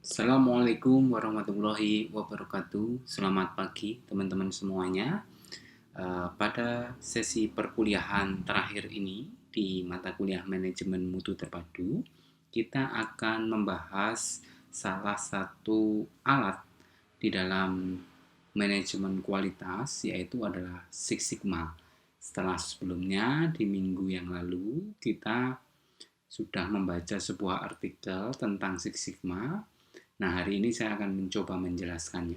Assalamualaikum warahmatullahi wabarakatuh. Selamat pagi teman-teman semuanya. Pada sesi perkuliahan terakhir ini di mata kuliah manajemen mutu terpadu, kita akan membahas salah satu alat di dalam manajemen kualitas, yaitu adalah Six Sigma. Setelah sebelumnya di minggu yang lalu kita sudah membaca sebuah artikel tentang Six Sigma. Nah, hari ini saya akan mencoba menjelaskannya.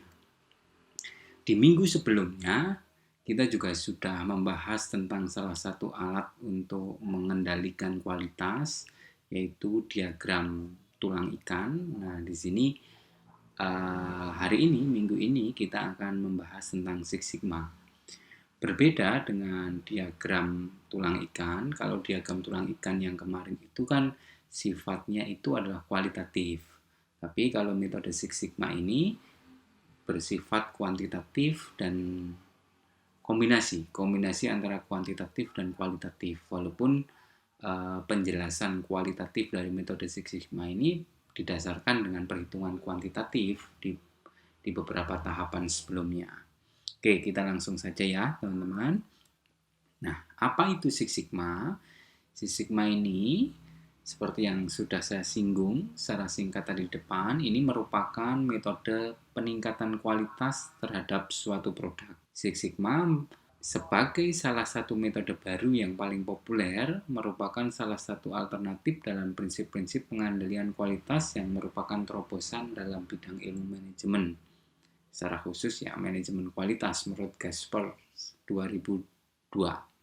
Di minggu sebelumnya, kita juga sudah membahas tentang salah satu alat untuk mengendalikan kualitas, yaitu diagram tulang ikan. Nah, di sini hari ini, minggu ini, kita akan membahas tentang Six Sigma. Berbeda dengan diagram tulang ikan, kalau diagram tulang ikan yang kemarin itu kan sifatnya itu adalah kualitatif. Tapi kalau metode Six Sigma ini bersifat kuantitatif dan kombinasi antara kuantitatif dan kualitatif. Walaupun penjelasan kualitatif dari metode Six Sigma ini didasarkan dengan perhitungan kuantitatif di beberapa tahapan sebelumnya. Oke, kita langsung saja ya, teman-teman. Nah, apa itu Six Sigma? Six Sigma ini seperti yang sudah saya singgung secara singkat tadi di depan, ini merupakan metode peningkatan kualitas terhadap suatu produk. Six Sigma sebagai salah satu metode baru yang paling populer, merupakan salah satu alternatif dalam prinsip-prinsip pengendalian kualitas yang merupakan terobosan dalam bidang ilmu manajemen. Secara khusus ya, manajemen kualitas menurut Gasper 2002.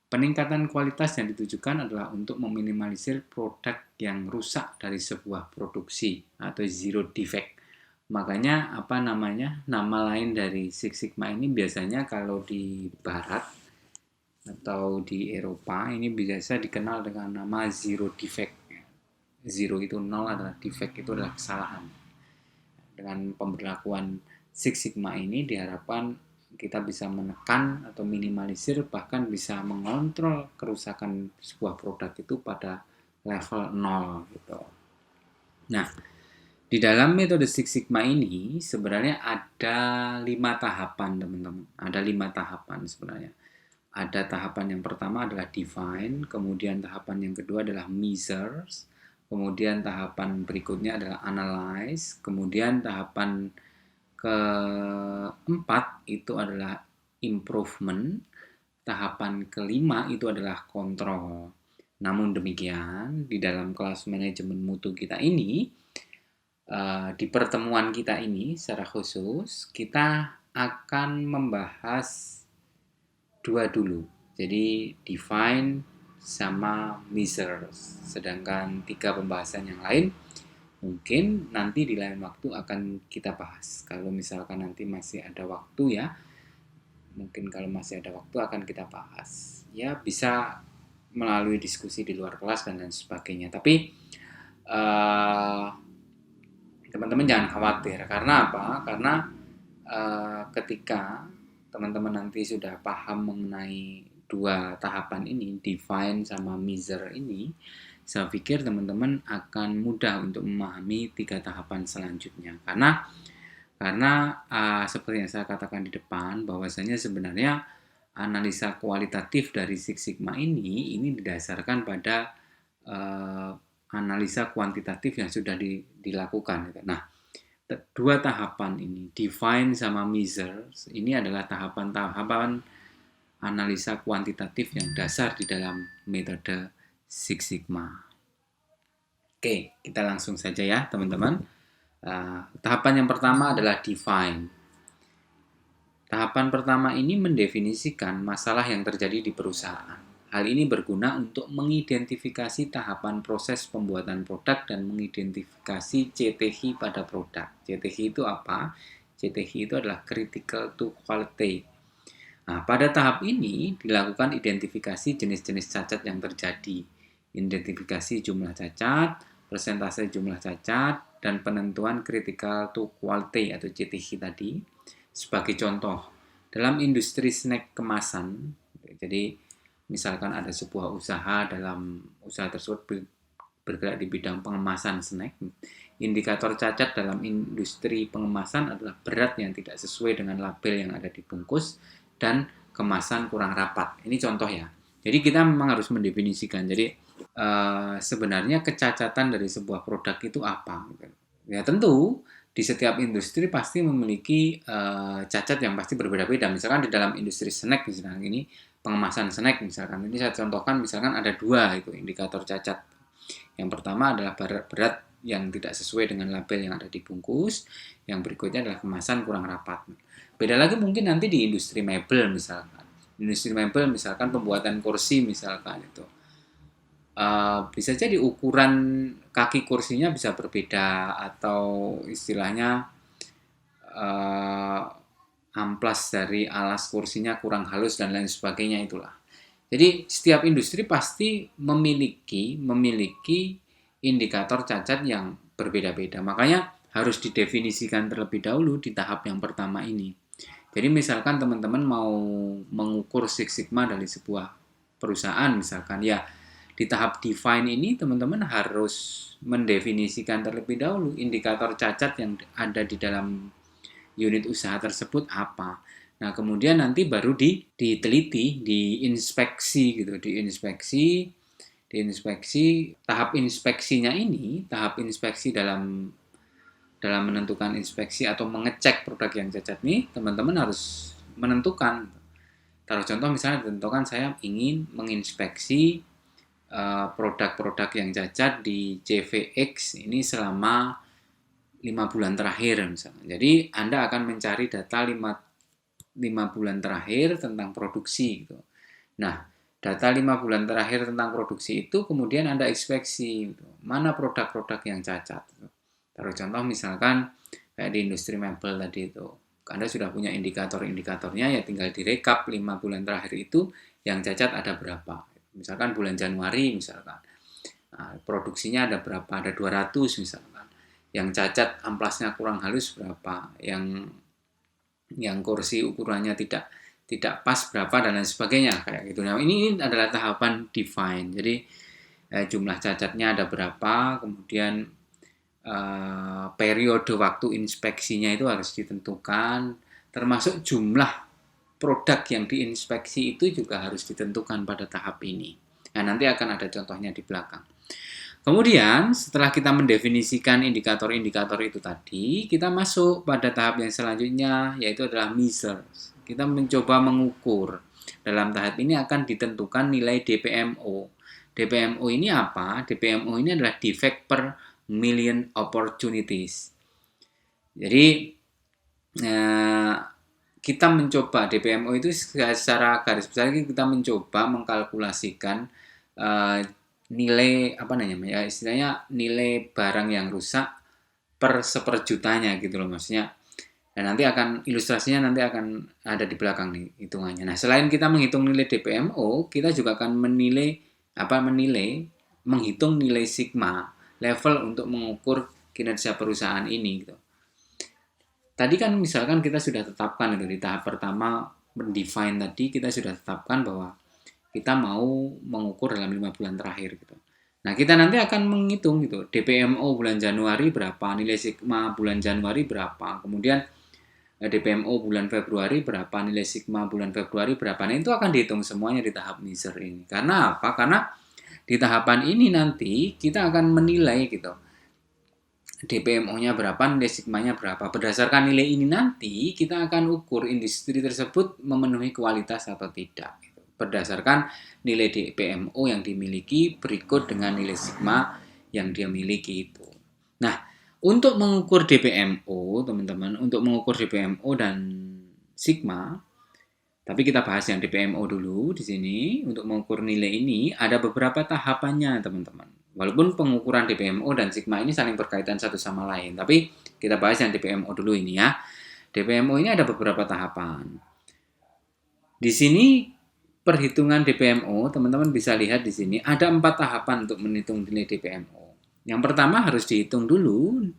Peningkatan kualitas yang ditujukan adalah untuk meminimalisir produk yang rusak dari sebuah produksi atau zero defect. Makanya nama lain dari Six Sigma ini biasanya kalau di barat atau di Eropa ini biasa dikenal dengan nama zero defect. Zero itu nol, adalah defect itu adalah kesalahan. Dengan pemberlakuan Six Sigma ini diharapkan kita bisa menekan atau minimalisir, bahkan bisa mengontrol kerusakan sebuah produk itu pada level 0 gitu. Nah, di dalam metode Six Sigma ini sebenarnya ada 5 tahapan, teman-teman. Ada 5 tahapan sebenarnya. Ada tahapan yang pertama adalah define, kemudian tahapan yang kedua adalah measures, kemudian tahapan berikutnya adalah analyze, kemudian tahapan keempat itu adalah improvement, tahapan kelima itu adalah kontrol. Namun demikian, di dalam kelas manajemen mutu kita ini, di pertemuan kita ini secara khusus, kita akan membahas dua dulu. Jadi define sama measures. Sedangkan 3 pembahasan yang lain mungkin nanti di lain waktu akan kita bahas. Kalau misalkan nanti masih ada waktu ya, mungkin kalau masih ada waktu akan kita bahas. Ya bisa melalui diskusi di luar kelas dan lain sebagainya. Tapi teman-teman jangan khawatir. Karena apa? Karena ketika teman-teman nanti sudah paham mengenai 2 tahapan ini, define sama measure ini, saya pikir teman-teman akan mudah untuk memahami 3 tahapan selanjutnya. Karena seperti yang saya katakan di depan, bahwasanya sebenarnya analisa kualitatif dari Six Sigma ini didasarkan pada analisa kuantitatif yang sudah dilakukan. Nah, 2 tahapan ini, define sama measures, ini adalah tahapan-tahapan analisa kuantitatif yang dasar di dalam metode Six Sigma. Oke, kita langsung saja ya teman-teman. Tahapan yang pertama adalah define. Tahapan pertama ini mendefinisikan masalah yang terjadi di perusahaan. Hal ini berguna untuk mengidentifikasi tahapan proses pembuatan produk dan mengidentifikasi CTI pada produk. CTI itu apa? CTI itu adalah critical to quality. Nah, pada tahap ini dilakukan identifikasi jenis-jenis cacat yang terjadi. Identifikasi jumlah cacat, persentase jumlah cacat, dan penentuan critical to quality atau CTI tadi. Sebagai contoh, dalam industri snack kemasan, jadi misalkan ada sebuah usaha, dalam usaha tersebut bergerak di bidang pengemasan snack. Indikator cacat dalam industri pengemasan adalah berat yang tidak sesuai dengan label yang ada di bungkus dan kemasan kurang rapat. Ini contoh ya. Jadi kita memang harus mendefinisikan. Jadi sebenarnya kecacatan dari sebuah produk itu apa? Ya tentu di setiap industri pasti memiliki cacat yang pasti berbeda-beda. Misalkan di dalam industri snack misalkan ini pengemasan snack misalkan. Ini saya contohkan misalkan ada 2 itu indikator cacat. Yang pertama adalah berat yang tidak sesuai dengan label yang ada di bungkus. Yang berikutnya adalah kemasan kurang rapat. Beda lagi mungkin nanti di industri mebel misalkan. Industri mebel misalkan pembuatan kursi misalkan itu. Bisa jadi ukuran kaki kursinya bisa berbeda atau istilahnya amplas dari alas kursinya kurang halus dan lain sebagainya itulah. Jadi setiap industri pasti memiliki indikator cacat yang berbeda-beda. Makanya harus didefinisikan terlebih dahulu di tahap yang pertama ini. Jadi misalkan teman-teman mau mengukur Six Sigma dari sebuah perusahaan misalkan ya di tahap define ini teman-teman harus mendefinisikan terlebih dahulu indikator cacat yang ada di dalam unit usaha tersebut apa. Nah, kemudian nanti baru diteliti, diinspeksi gitu, diinspeksi tahap inspeksinya ini, tahap inspeksi dalam menentukan inspeksi atau mengecek produk yang cacat nih, teman-teman harus menentukan. Taruh contoh misalnya ditentukan saya ingin menginspeksi produk-produk yang cacat di CVX ini selama 5 bulan terakhir misalnya. Jadi Anda akan mencari data 5 bulan terakhir tentang produksi gitu. Nah, data 5 bulan terakhir tentang produksi itu kemudian Anda inspeksi gitu. Mana produk-produk yang cacat. Taruh contoh misalkan kayak di industri mebel tadi itu. Anda sudah punya indikator-indikatornya ya tinggal direkap 5 bulan terakhir itu yang cacat ada berapa. Misalkan bulan Januari misalkan. Nah, produksinya ada berapa? Ada 200 misalkan. Yang cacat amplasnya kurang halus berapa? Yang kursi ukurannya tidak pas berapa dan lain sebagainya kayak gitu. Nah, ini adalah tahapan define. Jadi jumlah cacatnya ada berapa, kemudian periode waktu inspeksinya itu harus ditentukan, termasuk jumlah produk yang diinspeksi itu juga harus ditentukan pada tahap ini. Nah, nanti akan ada contohnya di belakang. Kemudian, setelah kita mendefinisikan indikator-indikator itu tadi, kita masuk pada tahap yang selanjutnya, yaitu adalah measures. Kita mencoba mengukur. Dalam tahap ini akan ditentukan nilai DPMO. DPMO ini apa? DPMO ini adalah defect per million opportunities. Jadi, kita mencoba DPMO itu secara garis besar kita mencoba mengkalkulasikan nilai istilahnya nilai barang yang rusak per seperjutanya gitu loh maksudnya. Dan nanti ilustrasinya nanti akan ada di belakang nih hitungannya. Nah, selain kita menghitung nilai DPMO, kita juga akan menghitung nilai sigma level untuk mengukur kinerja perusahaan ini gitu. Tadi kan misalkan kita sudah tetapkan itu di tahap pertama mendefine tadi kita sudah tetapkan bahwa kita mau mengukur dalam 5 bulan terakhir gitu. Nah, kita nanti akan menghitung gitu DPMO bulan Januari berapa, nilai sigma bulan Januari berapa, kemudian DPMO bulan Februari berapa, nilai sigma bulan Februari berapa. Nah, itu akan dihitung semuanya di tahap measure ini. Karena apa? Karena di tahapan ini nanti kita akan menilai gitu DPMO-nya berapa, nilai sigma-nya berapa. Berdasarkan nilai ini nanti, kita akan ukur industri tersebut memenuhi kualitas atau tidak. Berdasarkan nilai DPMO yang dimiliki berikut dengan nilai sigma yang dia miliki itu. Nah, untuk mengukur DPMO, teman-teman, untuk mengukur DPMO dan sigma, tapi kita bahas yang DPMO dulu di sini. Untuk mengukur nilai ini, ada beberapa tahapannya, teman-teman. Walaupun pengukuran DPMO dan sigma ini saling berkaitan satu sama lain. Tapi kita bahas yang DPMO dulu ini ya. DPMO ini ada beberapa tahapan. Di sini perhitungan DPMO, teman-teman bisa lihat di sini ada 4 tahapan untuk menghitung nilai DPMO. Yang pertama harus dihitung dulu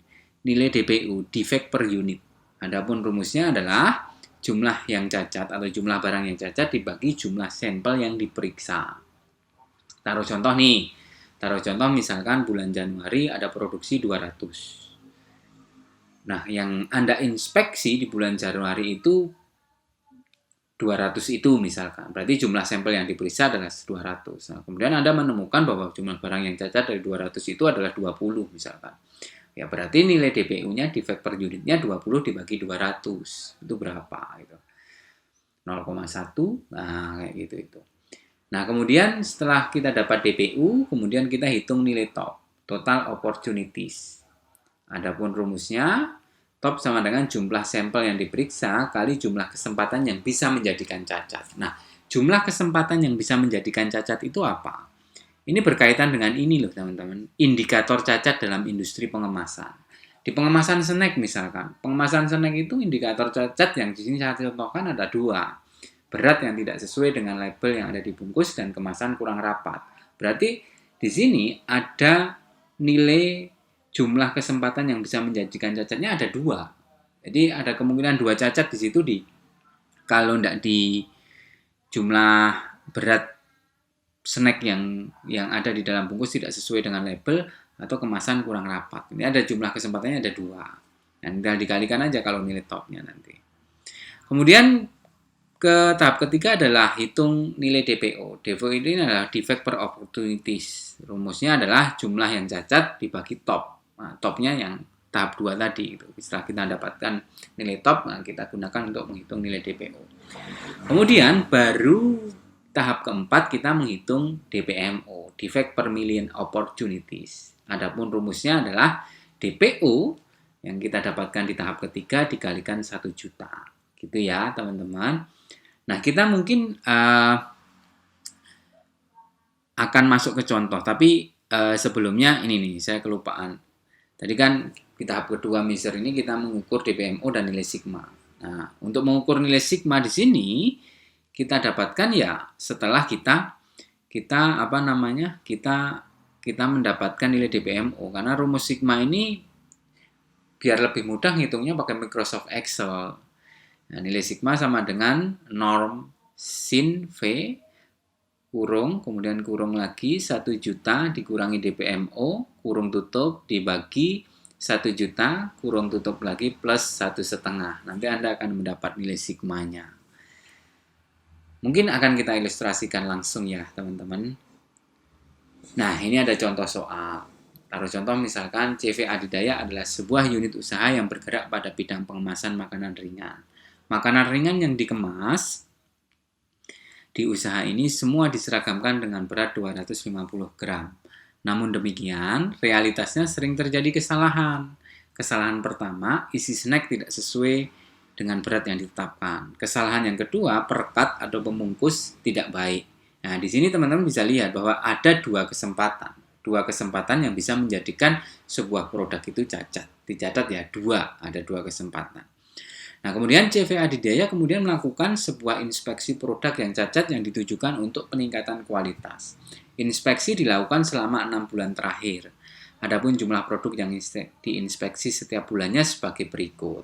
nilai DPU, defect per unit. Adapun rumusnya adalah jumlah yang cacat atau jumlah barang yang cacat dibagi jumlah sampel yang diperiksa. Taruh contoh nih, Taruh contoh misalkan bulan Januari ada produksi 200. Nah, yang Anda inspeksi di bulan Januari itu 200 itu misalkan. Berarti jumlah sampel yang diperiksa adalah 200. Nah, kemudian Anda menemukan bahwa jumlah barang yang cacat dari 200 itu adalah 20 misalkan. Ya, berarti nilai DPU-nya, defect per unitnya 20 dibagi 200. Itu berapa? Gitu. 0,1. Nah, kayak gitu itu. Nah, kemudian setelah kita dapat DPU, kemudian kita hitung nilai top, total opportunities. Adapun rumusnya, top sama dengan jumlah sampel yang diperiksa kali jumlah kesempatan yang bisa menjadikan cacat. Nah, jumlah kesempatan yang bisa menjadikan cacat itu apa? Ini berkaitan dengan ini loh teman-teman, indikator cacat dalam industri pengemasan. Di pengemasan snack misalkan, pengemasan snack itu indikator cacat yang di sini saya contohkan ada 2. Berat yang tidak sesuai dengan label yang ada di bungkus dan kemasan kurang rapat. Berarti di sini ada nilai jumlah kesempatan yang bisa menjadikan cacatnya ada 2. Jadi ada kemungkinan 2 cacat di situ kalau tidak di jumlah berat snack yang ada di dalam bungkus tidak sesuai dengan label atau kemasan kurang rapat. Ini ada jumlah kesempatannya ada 2. Dan tinggal dikalikan aja kalau nilai topnya nanti. Kemudian ke tahap ketiga adalah hitung nilai DPO. DPO ini adalah defect per opportunities. Rumusnya adalah jumlah yang cacat dibagi top. Nah, topnya yang tahap 2 tadi. Setelah kita dapatkan nilai top, nah kita gunakan untuk menghitung nilai DPO. Kemudian baru tahap keempat kita menghitung DPMO, defect per million opportunities. Adapun rumusnya adalah DPO yang kita dapatkan di tahap ketiga dikalikan 1 juta. Gitu ya teman-teman. Nah, kita mungkin akan masuk ke contoh, tapi sebelumnya ini nih, saya kelupaan. Tadi kan di tahap kedua measure ini kita mengukur DPMO dan nilai sigma. Nah, untuk mengukur nilai sigma di sini kita dapatkan ya setelah kita mendapatkan nilai DPMO, karena rumus sigma ini biar lebih mudah ngitungnya pakai Microsoft Excel. Nah, nilai sigma sama dengan norm sin V kurung, kemudian kurung lagi 1 juta dikurangi DPMO, kurung tutup dibagi 1 juta, kurung tutup lagi plus 1,5. Nanti Anda akan mendapat nilai sigmanya. Mungkin akan kita ilustrasikan langsung ya teman-teman. Nah, ini ada contoh soal. Taruh contoh misalkan CV Adidaya adalah sebuah unit usaha yang bergerak pada bidang pengemasan makanan ringan. Makanan ringan yang dikemas di usaha ini semua diseragamkan dengan berat 250 gram. Namun demikian, realitasnya sering terjadi kesalahan. Kesalahan pertama, isi snack tidak sesuai dengan berat yang ditetapkan. Kesalahan yang kedua, perekat atau pembungkus tidak baik. Nah, di sini teman-teman bisa lihat bahwa ada 2 kesempatan. 2 kesempatan yang bisa menjadikan sebuah produk itu cacat. Dicatat ya, ada 2 kesempatan. Nah, kemudian CV Adidaya kemudian melakukan sebuah inspeksi produk yang cacat yang ditujukan untuk peningkatan kualitas. Inspeksi dilakukan selama 6 bulan terakhir. Adapun jumlah produk yang diinspeksi setiap bulannya sebagai berikut.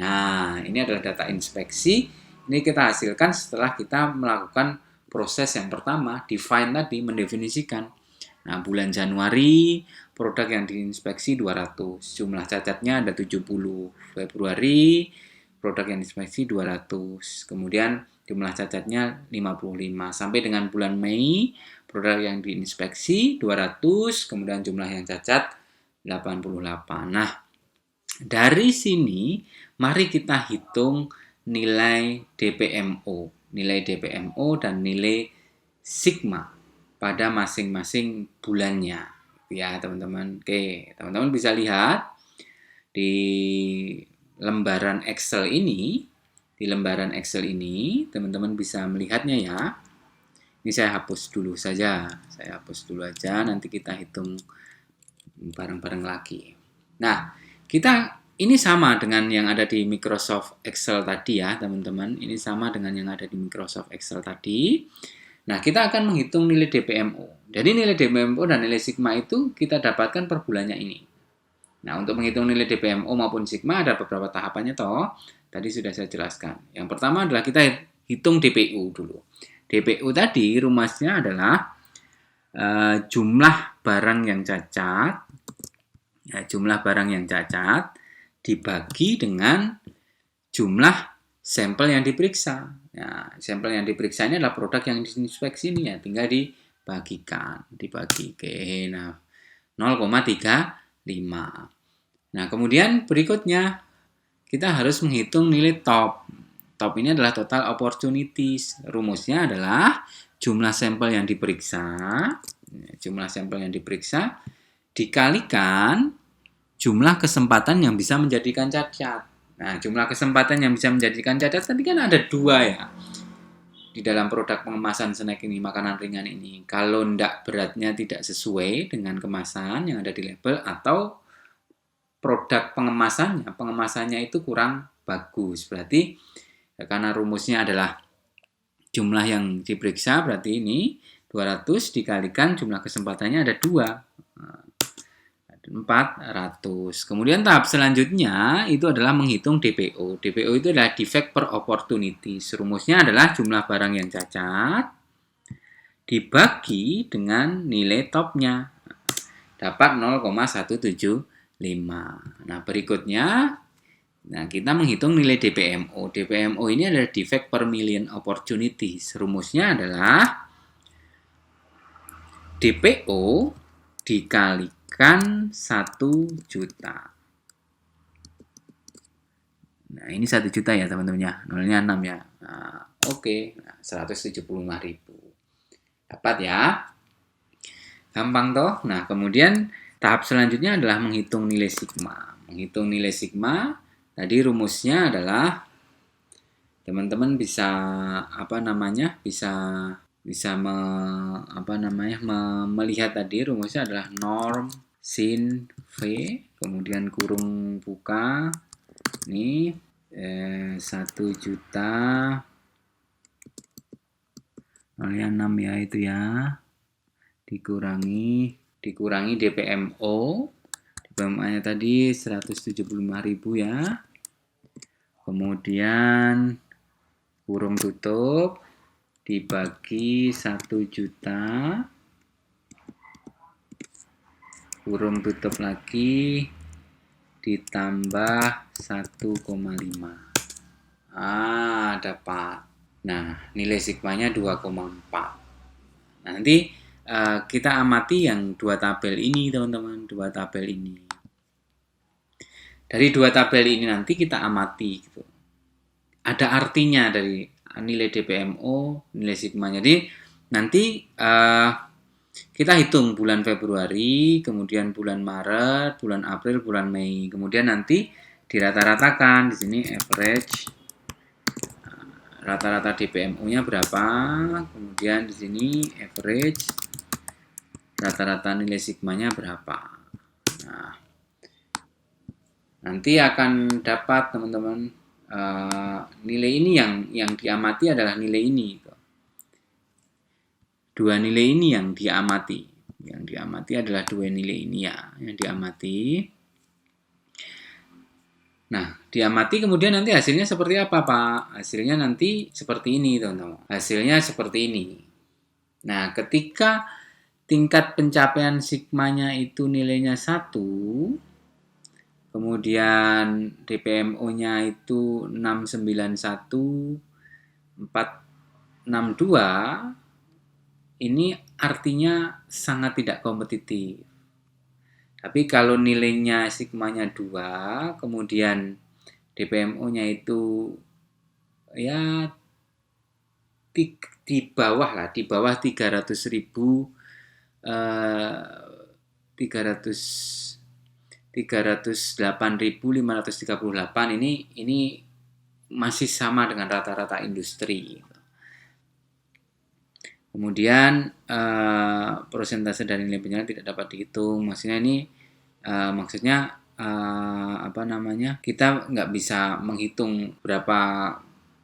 Nah, ini adalah data inspeksi. Ini kita hasilkan setelah kita melakukan proses yang pertama, define tadi, mendefinisikan. Nah, bulan Januari, produk yang diinspeksi 200. Jumlah cacatnya ada 70. Februari, produk yang diinspeksi 200. Kemudian jumlah cacatnya 55. Sampai dengan bulan Mei, produk yang diinspeksi 200. Kemudian jumlah yang cacat 88. Nah, dari sini mari kita hitung nilai DPMO. Nilai DPMO dan nilai sigma pada masing-masing bulannya. Ya, teman-teman. Oke, teman-teman bisa lihat di lembaran Excel ini, teman-teman bisa melihatnya ya. Ini saya hapus dulu saja. Saya hapus dulu aja, nanti kita hitung bareng-bareng lagi. Nah, ini sama dengan yang ada di Microsoft Excel tadi ya, teman-teman. Ini sama dengan yang ada di Microsoft Excel tadi. Nah, kita akan menghitung nilai DPMO. Jadi nilai DPMO dan nilai sigma itu kita dapatkan per bulannya ini. Nah, untuk menghitung nilai DPMO maupun sigma ada beberapa tahapannya toh. Tadi sudah saya jelaskan. Yang pertama adalah kita hitung DPU dulu. DPU tadi rumusnya adalah jumlah barang yang cacat, ya, jumlah barang yang cacat dibagi dengan jumlah sampel yang diperiksa. Ya, sampel yang diperiksa ini adalah produk yang diinspeksi ini ya, tinggal dibagikan, dibagi. Oke, nah 0,35. Nah, kemudian berikutnya kita harus menghitung nilai top. Top ini adalah total opportunities. Rumusnya adalah jumlah sampel yang diperiksa dikalikan jumlah kesempatan yang bisa menjadikan cacat. Nah, jumlah kesempatan yang bisa menjadikan cacat tadi kan ada 2 ya. Di dalam produk pengemasan snack ini, makanan ringan ini. Kalau beratnya tidak sesuai dengan kemasan yang ada di label, atau produk pengemasannya itu kurang bagus. Berarti karena rumusnya adalah jumlah yang diperiksa, berarti ini 200 dikalikan jumlah kesempatannya ada 2. 400. Kemudian tahap selanjutnya itu adalah menghitung DPO. DPO itu adalah defect per opportunity. Rumusnya adalah jumlah barang yang cacat dibagi dengan nilai topnya. Dapat 0,175. Nah, berikutnya kita menghitung nilai DPMO. DPMO ini adalah defect per million opportunities. Rumusnya adalah DPO dikalikan 1 juta. Nah, ini 1 juta ya teman-teman ya. Nolnya 6 ya. Nah, oke. Nah, 175.000. Dapat ya. Gampang toh. Nah, kemudian tahap selanjutnya adalah menghitung nilai sigma. Menghitung nilai sigma, tadi rumusnya adalah teman-teman bisa melihat tadi rumusnya adalah norm sin V, kemudian kurung buka ini 1 juta nolnya 6 ya, itu ya, dikurangi DPMO. DPMO-nya tadi 175.000 ya. Kemudian kurung tutup dibagi 1 juta, kurung tutup lagi ditambah 1,5. Dapat. Nah, nilai sigmanya 2,4. Nanti kita amati yang 2 tabel ini teman-teman, 2 tabel ini. Dari 2 tabel ini nanti kita amati gitu. Ada artinya dari nilai DPMO, nilai sigma. Jadi nanti kita hitung bulan Februari, kemudian bulan Maret, bulan April, bulan Mei. Kemudian nanti dirata-ratakan di sini average rata-rata DPMO-nya berapa, kemudian di sini average rata-rata nilai sigmanya berapa. Nah, nanti akan dapat teman-teman nilai ini yang diamati adalah nilai ini. 2 nilai ini yang diamati. Yang diamati adalah 2 nilai ini ya, yang diamati. Nah, diamati kemudian nanti hasilnya seperti apa, Pak? Hasilnya nanti seperti ini, teman-teman. Hasilnya seperti ini. Nah, ketika tingkat pencapaian sigmanya itu nilainya 1, kemudian DPMO-nya itu 691.462, ini artinya sangat tidak kompetitif. Tapi kalau nilainya sigmanya 2, kemudian DPMO-nya itu ya di bawah 300.000, 308.538, ini masih sama dengan rata-rata industri. Kemudian persentase dari nilai penjualan tidak dapat dihitung. Maksudnya ini kita nggak bisa menghitung berapa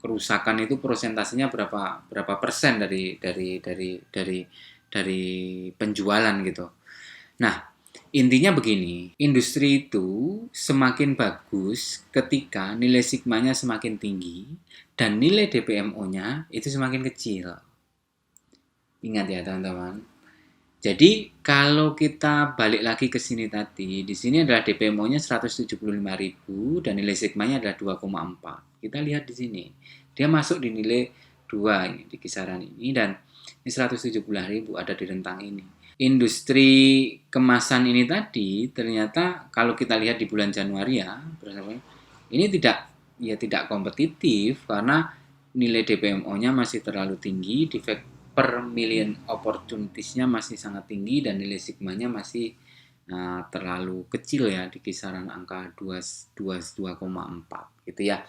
kerusakan itu persentasenya berapa persen dari penjualan gitu. Nah, intinya begini, industri itu semakin bagus ketika nilai sigmanya semakin tinggi dan nilai DPMO-nya itu semakin kecil. Ingat ya teman-teman, Jadi kalau kita balik lagi ke sini tadi, di sini adalah DPMO-nya 175.000 dan nilai sigmanya adalah 2,4. Kita lihat di sini. Dia masuk di nilai 2 ini, di kisaran ini, dan ini 170.000 ada di rentang ini. Industri kemasan ini tadi ternyata kalau kita lihat di bulan Januari ya, ini tidak kompetitif karena nilai DPMO-nya masih terlalu tinggi, defect per million opportunities-nya masih sangat tinggi dan nilai sigmanya masih terlalu kecil ya, di kisaran angka 2,4 gitu ya.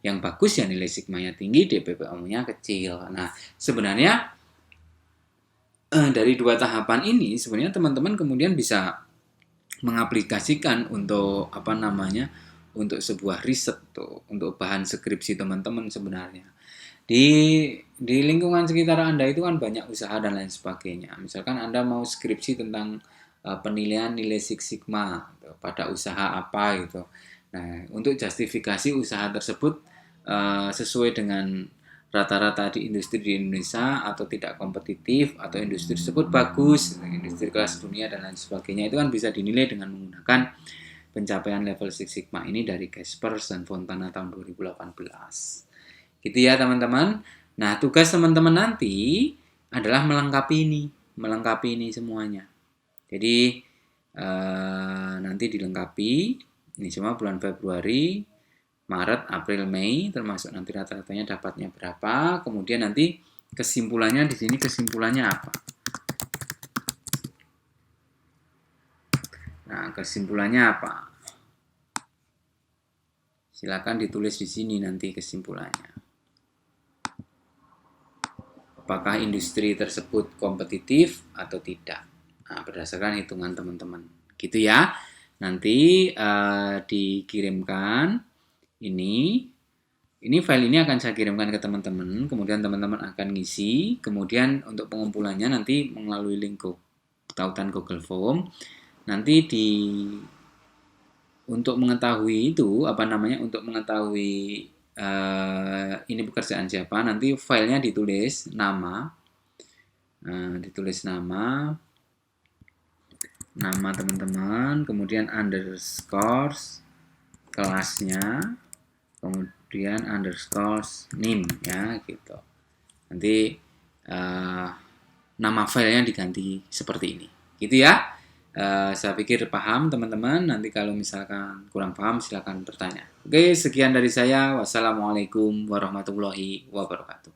Yang bagus ya nilai sigmanya tinggi, DPMO-nya kecil. Nah, sebenarnya dari dua tahapan ini sebenarnya teman-teman kemudian bisa mengaplikasikan untuk untuk sebuah riset tuh, untuk bahan skripsi teman-teman sebenarnya. Di lingkungan sekitar Anda itu kan banyak usaha dan lain sebagainya. Misalkan Anda mau skripsi tentang penilaian nilai Six Sigma gitu, pada usaha apa gitu. Nah, untuk justifikasi usaha tersebut sesuai dengan rata-rata di industri di Indonesia atau tidak kompetitif atau industri tersebut bagus, industri kelas dunia dan lain sebagainya, itu kan bisa dinilai dengan menggunakan pencapaian level Six Sigma ini dari Kaspers dan Fontana tahun 2018. Gitu ya teman-teman. Nah, tugas teman-teman nanti adalah melengkapi ini semuanya. Jadi nanti dilengkapi ini semua bulan Februari, Maret, April, Mei, termasuk nanti rata-ratanya dapatnya berapa, kemudian nanti kesimpulannya di sini kesimpulannya apa. Nah, kesimpulannya apa? Silakan ditulis di sini nanti kesimpulannya. Apakah industri tersebut kompetitif atau tidak? Nah, berdasarkan hitungan teman-teman. Gitu ya. Nanti dikirimkan ini file ini akan saya kirimkan ke teman-teman, kemudian teman-teman akan ngisi, kemudian untuk pengumpulannya nanti melalui link tautan Google Form. Nanti untuk mengetahui itu untuk mengetahui ini pekerjaan siapa, nanti filenya ditulis nama, nama teman-teman, kemudian underscore kelasnya, kemudian underscore name ya gitu. Nanti nama filenya diganti seperti ini, gitu ya. Saya pikir paham teman-teman. Nanti kalau misalkan kurang paham silakan bertanya. Oke, sekian dari saya. Wassalamualaikum warahmatullahi wabarakatuh.